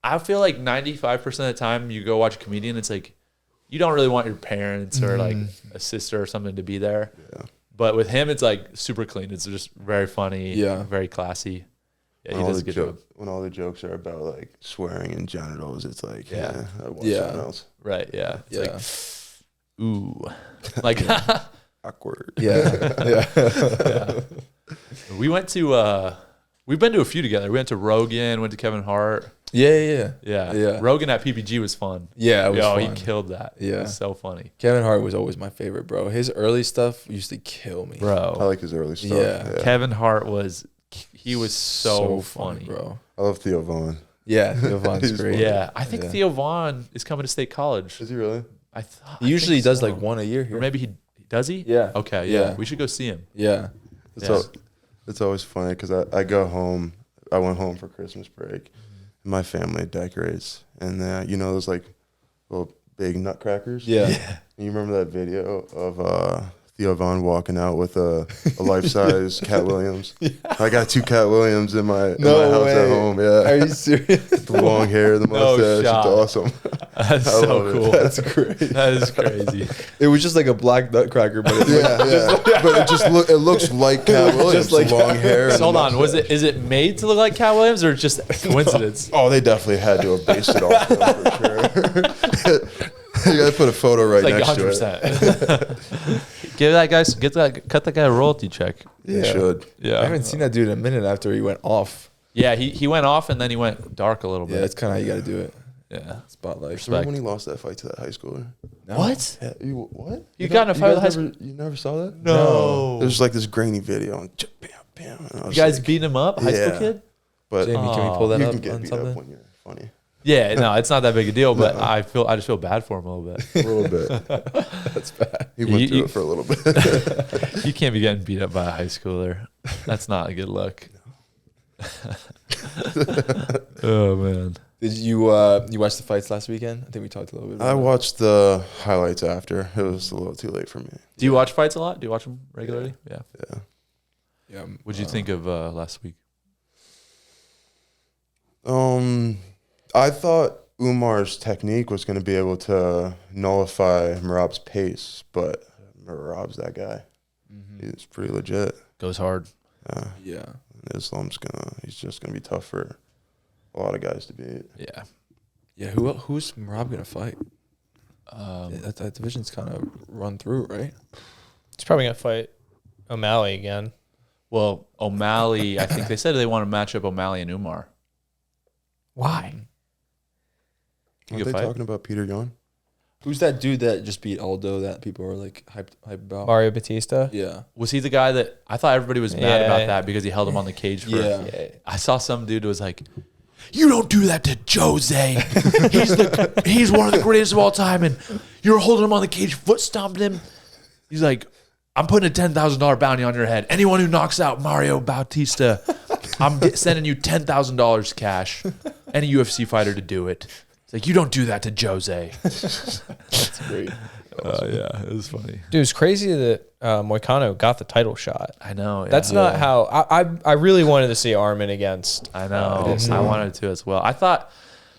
I feel like 95% of the time you go watch a comedian, it's like you don't really want your parents or like a sister or something to be there. Yeah. But with him, it's like super clean. It's just very funny. Yeah. Very classy. Yeah, When he all does a the good job. when all the jokes are about like swearing and genitals, it's like Yeah. I watch Yeah. something else. Right. Yeah. It's Yeah. like, ooh, like Awkward. Yeah. yeah. We went to we've been to a few together. We went to Rogan, went to Kevin Hart. Yeah. Yeah. Rogan at PPG was fun. Yeah, it was Yo, fun. he killed that. Yeah. It was so funny. Kevin Hart was always my favorite, bro. His early stuff used to kill me. I Bro. like his early stuff. Yeah. Kevin Hart was so funny. bro. I love Theo Vaughn. Yeah, Theo Vaughn's He's great. funny. Yeah. I think Yeah. Theo Vaughn is coming to State College. Is he really? I thought He usually does so. like one a year here. Or maybe he does he? Yeah. Okay, yeah. Yeah. We should go see him. Yeah. It's always funny because I go home. I went home for Christmas break. And my family decorates, and those like little big nutcrackers. Yeah. You remember that video of Theo Vaughn walking out with a life-size Cat Williams? I got 2 Cat Williams in my house at home. Yeah. Are you serious? The long hair, the No mustache. shot. It's awesome. That's I so love it. cool. That's great. That is crazy. It was just like a black nutcracker, but it's Yeah. But it looks like Cat Williams. just like long Cat hair. and Hold the on, is it made to look like Cat Williams or just coincidence? Oh, they definitely had to have based it off him for sure. You gotta put a photo right Like next to it. 100%. Cut that guy a royalty check. They Yeah. should. Yeah. I haven't seen that dude in a minute after he went off. Yeah, he went off and then he went dark a little Yeah, bit. that's kind of how you got to do it. Yeah. Spotlight. Respect. Remember when he lost that fight to that high schooler? No. What? Yeah, what? You got in a fight with a high guys school? You never saw that? No. There's like this grainy video and bam, bam. And I You was guys like, beating him up, high Yeah. school kid? but Jamie, can we pull that you up can get on beat something? up when you're funny. Yeah, no, it's not that big a deal, but I just feel bad for him a little bit. A little bit. That's bad. He went through it for a little bit. You can't be getting beat up by a high schooler. That's not a good look. Oh man. Did you watch the fights last weekend? I think we talked a little bit about I it. watched the highlights after. It was a little too late for me. Do you watch fights a lot? Do you watch them regularly? Yeah. Yeah. Yeah. What'd you think of last week? I thought Umar's technique was going to be able to nullify Merab's pace, but Merab's that guy. He's pretty legit. Goes hard. Yeah. He's just gonna be tough for a lot of guys to beat. Yeah. Yeah. Who's Merab gonna fight? That division's kind of run through, right? He's probably gonna fight O'Malley again. Well, O'Malley, I think they said they want to match up O'Malley and Umar. Why? Aren't they talking about Peter Yan? Who's that dude that just beat Aldo that people are like hype about? Mario Batista. Yeah. Was he the guy that I thought everybody was mad Yeah. about that because he held him on the cage for? Yeah. I saw some dude who was like, "You don't do that to Jose. He's one of the greatest of all time, and you're holding him on the cage, foot stomping him." He's like, "I'm putting a $10,000 bounty on your head. Anyone who knocks out Mario Bautista, I'm sending you $10,000 cash. Any UFC fighter to do it." It's like, you don't do that to Jose. That's great. Oh yeah, it was funny. Dude, it's crazy that Moicano got the title shot. I know. Yeah. That's not how I really wanted to see Armin against. I know. I wanted to as well. I thought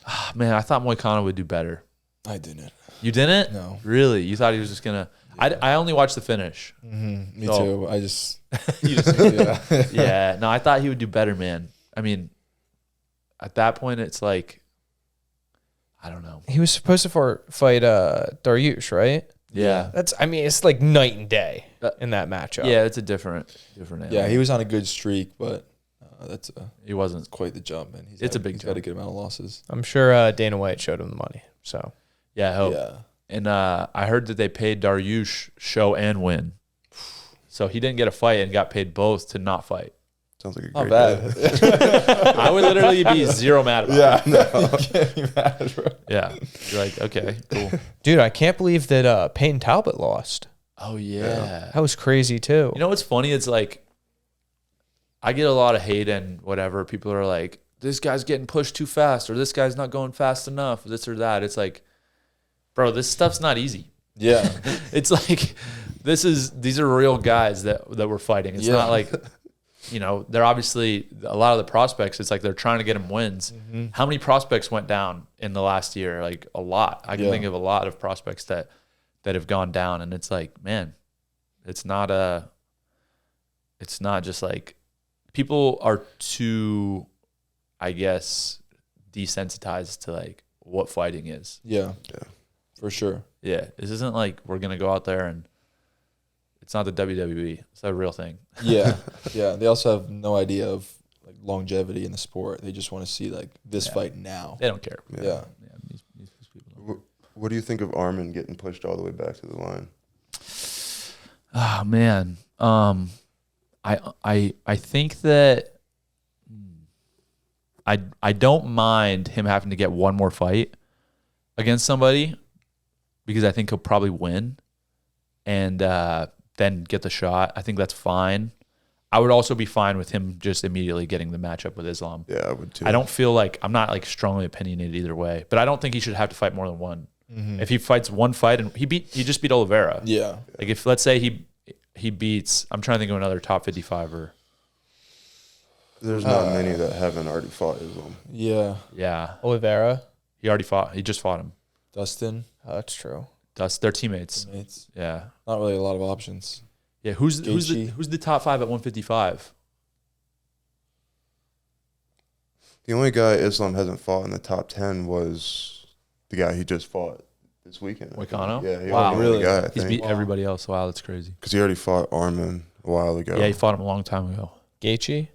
Moicano would do better. I didn't. You didn't? No. Really? You thought he was just gonna? I only watched the finish. Me So- too. I just You just- yeah. yeah. No, I thought he would do better, man. I mean, at that point, it's like, I don't know. He was supposed to fight Dariush, right? Yeah. It's like night and day in that matchup. Yeah, it's a different animal. Yeah, he was on a good streak, but that's He wasn't. quite the jump, man. It's a big he's jump. got a good amount of losses. I'm sure Dana White showed him the money. So Yeah, I hope. Yeah. And I heard that they paid Dariush show and win. So he didn't get a fight and got paid both to not fight. Sounds like a Not great bad. day. I would literally be zero mad about it. You can't be mad, bro. Yeah. You're like, okay, cool. dude, I can't believe that Payne Talbot lost. Oh, yeah. That was crazy too. You know what's funny? It's like, I get a lot of hate and whatever. People are like, this guy's getting pushed too fast, or this guy's not going fast enough, this or that. It's like, bro, this stuff's not easy. Yeah. It's like, these are real guys that we're fighting. It's not like, they're obviously, a lot of the prospects, it's like they're trying to get them wins. How many prospects went down in the last year? Like a lot. I can think of a lot of prospects that have gone down, and it's like, man, it's not just like, people are too, I guess, desensitized to like what fighting is. Yeah. For sure. Yeah, this isn't like we're gonna go out there and it's not the WWE. It's a real thing. Yeah. Yeah. They also have no idea of like longevity in the sport. They just want to see like this fight now. They don't care. Yeah. These people don't. What do you think of Armin getting pushed all the way back to the line? Oh man, I think that I don't mind him having to get one more fight against somebody because I think he'll probably win and then get the shot. I think that's fine. I would also be fine with him just immediately getting the matchup with Islam. Yeah, I would too. I don't feel like, I'm not like strongly opinionated either way, but I don't think he should have to fight more than one. If he fights one fight and he just beat Oliveira. Yeah. Like if let's say he beats, I'm trying to think of another top 55er. There's not many that haven't already fought Islam. Yeah. Yeah, Oliveira. he just fought him. Dustin. Oh, that's true. They're teammates. It's Yeah. not really a lot of options. Yeah, who's the top 5 at 155? The only guy Islam hasn't fought in the top 10 was the guy he just fought this weekend. I think. Moicano? Yeah, he Wow. already Really? guy, I He's think. beat everybody else. Wow, that's crazy. Because he already fought Armin a while ago. Yeah, he fought him a long time ago. Gaethje.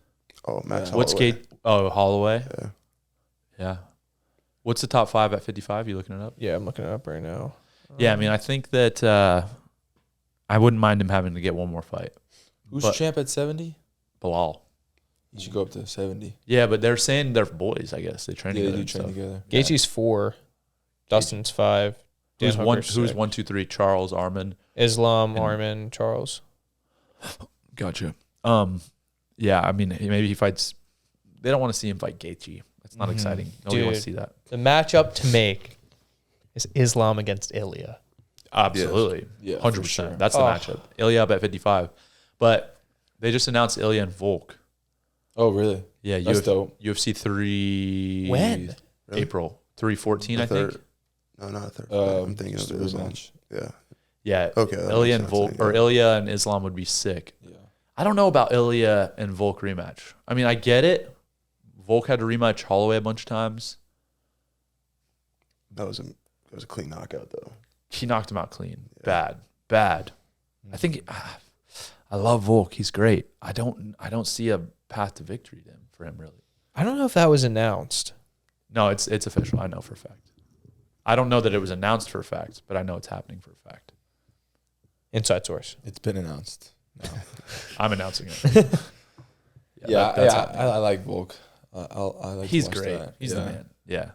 Oh, Max Yeah. What's Holloway. Gate? Oh, Holloway. Yeah. Yeah. What's the top 5 at 55? You looking it up? Yeah, I'm looking it up right now. Yeah, I mean, I think that I wouldn't mind him having to get one more fight. Who's But- champ at 70? Bilal. You should go up to 70. Yeah, but they're saying they're boys. I guess they train Yeah, together. they do train and stuff. together. Gaethje's 4, Dustin's 5. Who's Dan one? Hooker's Who's 6. 1, 2, 3? Charles, Armin. Islam, and- Armin, Charles. Gotcha. Yeah, I mean, maybe he fights. They don't want to see him fight Gaethje. That's not exciting. Nobody wants to see that. The matchup to make is Islam against Ilya. Absolutely. Yeah, 100%. for sure. That's the matchup. Ilya up at 55. But they just announced Ilya and Volk. Oh, really? Yeah, That's dope. UFC 3. When? Really? April 3/14, I think. No, not third. I'm thinking just of a Islam. rematch. Yeah. Yeah. Okay, that Ilya makes and Volk, sense, or yeah. Ilya and Islam would be sick. Yeah. I don't know about Ilya and Volk rematch. I mean, I get it. Volk had to rematch Holloway a bunch of times. That was a clean knockout though. He knocked him out clean. Yeah. Bad. I think I love Volk. He's great. I don't see a path to victory for him really. I don't know if that was announced. No, it's official. I know for a fact. I don't know that it was announced for a fact, but I know it's happening for a fact. Inside source. It's been announced. No. I'm announcing it. That's happening. I like Volk. I like. He's to watch great. that. He's the man. Yeah.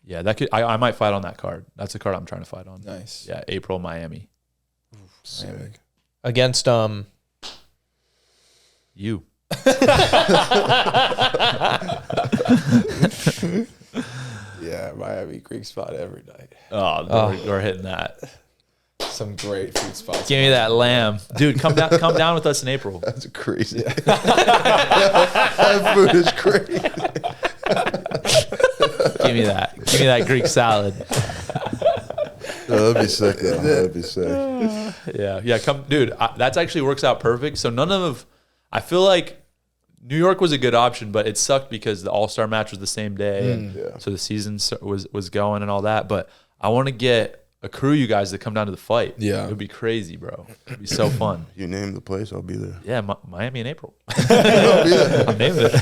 Yeah, that could. I might fight on that card. That's the card I'm trying to fight on. Nice. Yeah, April, Miami. Sick. Against You. Yeah, Miami Greek spot every night. Oh, we're hitting that. Some great food spots. Give me that lamb, dude. Come down with us in April. That's crazy. That food is crazy. Give me that Greek salad. No, that'd be sick. Though. That'd be sick. Yeah. Come, dude. That's actually works out perfect. So I feel like New York was a good option, but it sucked because the All-Star match was the same day, and so the season was going and all that. But I want to get a crew, you guys, that come down to the fight. Yeah, it would be crazy, bro. It'd be so fun. You name the place, I'll be there. Yeah, Miami in April. I'll be there. I named it.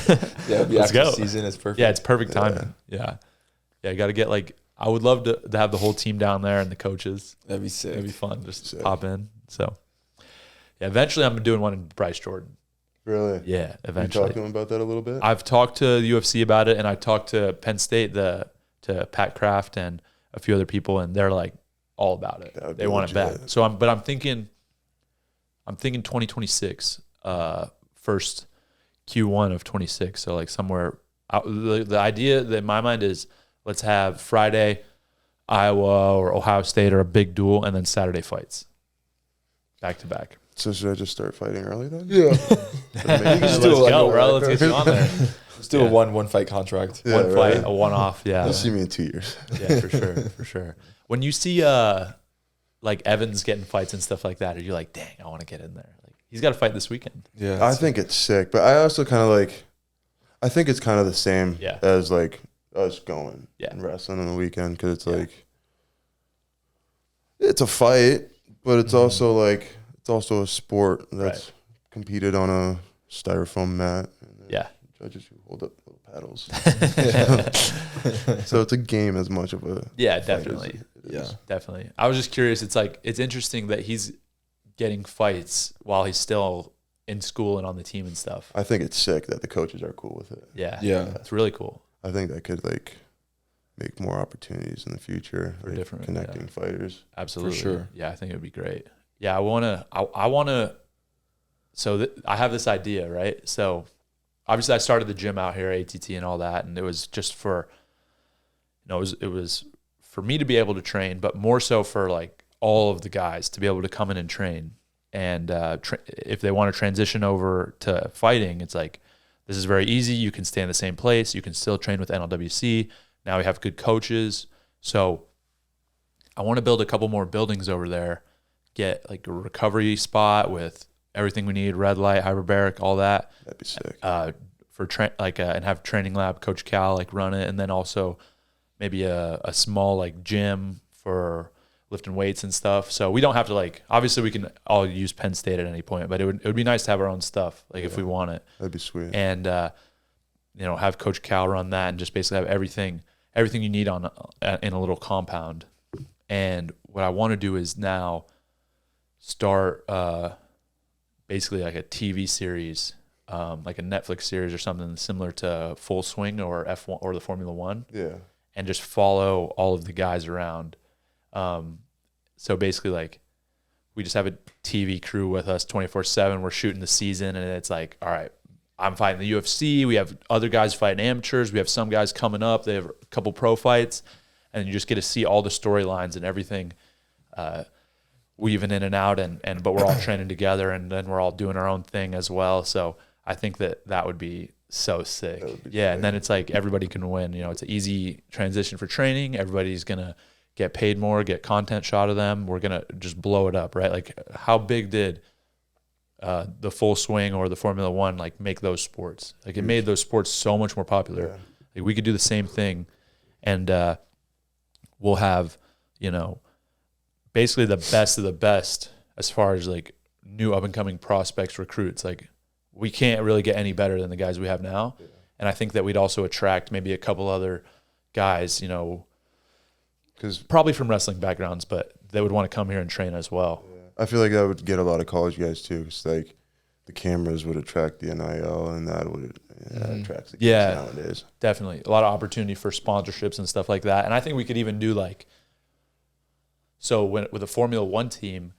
Yeah, it'd be Let's after go. the season. It's perfect. Yeah, it's perfect timing. Yeah. You got to get I would love to have the whole team down there and the coaches. That'd be sick. It'd be fun. Just Sick. pop in. So, yeah, eventually I'm doing one in Bryce Jordan. Really? Yeah, You eventually. talking about that a little bit? I've talked to the UFC about it, and I talked to Penn State, to Pat Kraft and a few other people, and they're like all about it. That would They be want it back. legit. So I'm thinking 2026, first Q1 of 26. So like somewhere out, the idea that in my mind is let's have Friday Iowa or Ohio State or a big duel, and then Saturday fights back to back. So should I just start fighting early then? Yeah. Let's do it go, like bro. Let's get you on there. Let's do a one fight contract. Yeah, One fight, right. a one-off. Yeah. You'll see me in 2 years. Yeah, for sure. When you see like Evans getting fights and stuff like that, are you like, dang, I want to get in there? Like he's got to fight this weekend. Yeah. I think it's sick, but I also kind of I think it's kind of the same Yeah. as like us going Yeah. and wrestling on the weekend because it's like it's a fight, but it's also it's also a sport that's competed on a styrofoam mat. And Yeah. judges who hold up little paddles. So it's a game as much of a Yeah, fight definitely. as it is. Definitely. I was just curious. It's interesting that he's getting fights while he's still in school and on the team and stuff. I think it's sick that the coaches are cool with it. Yeah. Yeah. It's really cool. I think that could make more opportunities in the future For different, connecting fighters. Absolutely. sure. Yeah, I think it would be great. Yeah, I want to. So I have this idea, right? So obviously I started the gym out here, ATT and all that, and it was just for, it was for me to be able to train, but more so for like all of the guys to be able to come in and train. And if they want to transition over to fighting, it's like, this is very easy. You can stay in the same place. You can still train with NLWC. Now we have good coaches. So I want to build a couple more buildings over there, get like a recovery spot with everything we need, red light, hyperbaric, all that. That'd be sick. And have training lab, Coach Cal run it, and then also maybe a small gym for lifting weights and stuff. So we don't have to obviously we can all use Penn State at any point, but it would be nice to have our own stuff if we want it. That'd be sweet. And have Coach Cal run that and just basically have everything you need in a little compound. And what I want to do is now start basically like a TV series like a Netflix series or something similar to Full Swing or F1 or the Formula One. Yeah. And just follow all of the guys around. So basically, like, we just have a TV crew with us 24/7. We're shooting the season, and it's like, all right, I'm fighting the UFC. We have other guys fighting amateurs. We have some guys coming up. They have a couple pro fights, and you just get to see all the storylines and everything weaving in and out. But we're all training together, and then we're all doing our own thing as well. So I think that would be so sick. Yeah, and then it's like everybody can win. You know, it's an easy transition for training. Everybody's gonna get paid more, get content shot of them. We're gonna just blow it up, right? Like, how big did the Full Swing or the Formula One like make those sports? Like, it made those sports so much more popular. Yeah. Like, we could do the same thing, and we'll have, you know, basically the best of the best as far as like new up and coming prospects, recruits. Like, we can't really get any better than the guys we have now. Yeah. And I think that we'd also attract maybe a couple other guys, you know, because probably from wrestling backgrounds, but they would want to come here and train as well. Yeah. I feel like that would get a lot of college guys too, because like the cameras would attract the NIL, and that would attract the kids nowadays. Definitely a lot of opportunity for sponsorships and stuff like that. And I think we could even do like, so with a Formula One team,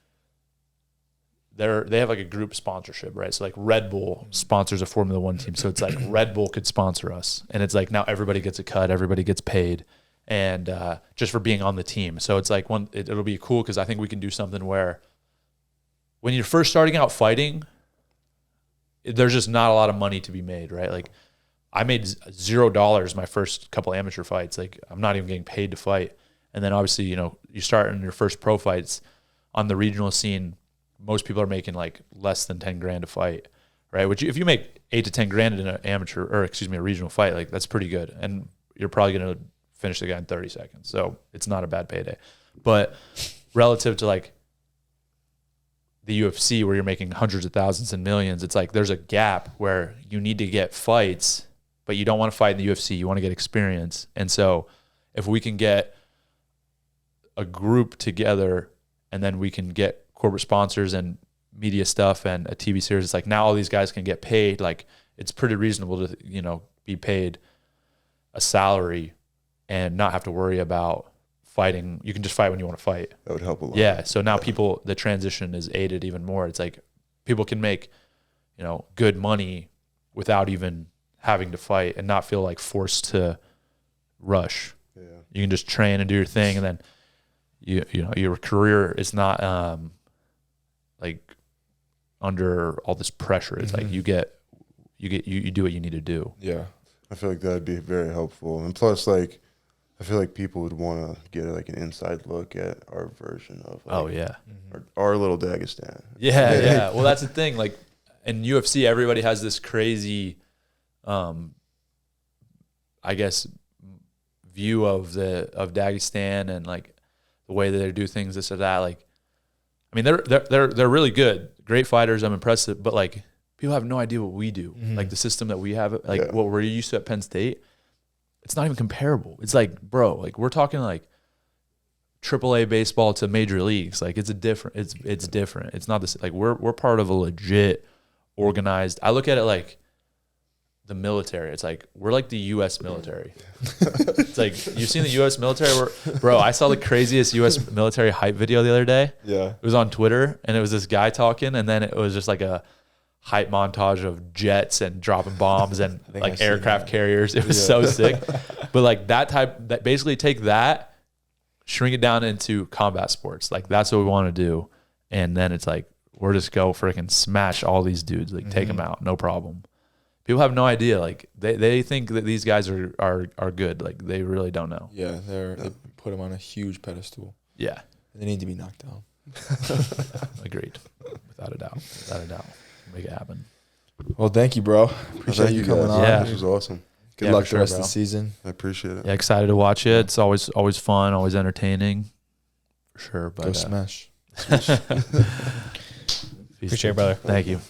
they have like a group sponsorship, right? So like Red Bull sponsors a Formula One team. So it's like Red Bull could sponsor us, and it's like now everybody gets a cut, everybody gets paid, and just for being on the team. So it's like it'll be cool, because I think we can do something where when you're first starting out fighting, there's just not a lot of money to be made, right? Like, I made $0 my first couple amateur fights. Like, I'm not even getting paid to fight. And then obviously, you know, you start in your first pro fights on the regional scene. Most people are making like less than 10 grand a fight, right? Which, if you make 8 to 10 grand in an a regional fight, like, that's pretty good. And you're probably going to finish the guy in 30 seconds. So it's not a bad payday. But relative to like the UFC, where you're making hundreds of thousands and millions, it's like there's a gap where you need to get fights, but you don't want to fight in the UFC. You want to get experience. And so if we can get a group together, and then we can get corporate sponsors and media stuff and a TV series, it's like now all these guys can get paid. Like, it's pretty reasonable to, you know, be paid a salary and not have to worry about fighting. You can just fight when you want to fight. That would help a lot. Yeah. So now the transition is aided even more. It's like people can make, you know, good money without even having to fight and not feel like forced to rush. Yeah. You can just train and do your thing, and then you know, your career is not like under all this pressure. It's like you do what you need to do. Yeah. I feel like that'd be very helpful. And plus, like, I feel like people would want to get like an inside look at our version of like, our little Dagestan. Yeah, yeah. Well, that's the thing. Like, in UFC, everybody has this crazy, I guess, view of Dagestan and like the way that they do things, this or that. Like, I mean, they're really good, great fighters. I'm impressed, but like, people have no idea what we do. Like, the system that we have, like what we're used to at Penn State, it's not even comparable. It's like, bro, like, we're talking like AAA baseball to major leagues. Like, it's different. It's not this. Like, we're part of a legit organized. I look at it like the military. It's like we're like the U.S. military. It's like, you've seen the U.S. military. Bro, I saw the craziest U.S. military hype video the other day. Yeah, it was on Twitter, and it was this guy talking, and then it was just like a hype montage of jets and dropping bombs and like aircraft carriers. It was so sick. But like that basically take that, shrink it down into combat sports. Like, that's what we want to do. And then it's like, we're just go freaking smash all these dudes, like take them out, no problem. People have no idea. Like, they think that these guys are good. Like, they really don't know. Yeah, they put them on a huge pedestal. Yeah. They need to be knocked down. Agreed. Without a doubt. Make it happen. Well, thank you, bro. Appreciate you coming on. Yeah. This was awesome. Good luck the rest of the season. I appreciate it. Yeah, excited to watch it. It's always fun, always entertaining. For sure. But go smash. Appreciate it, brother. Thank you.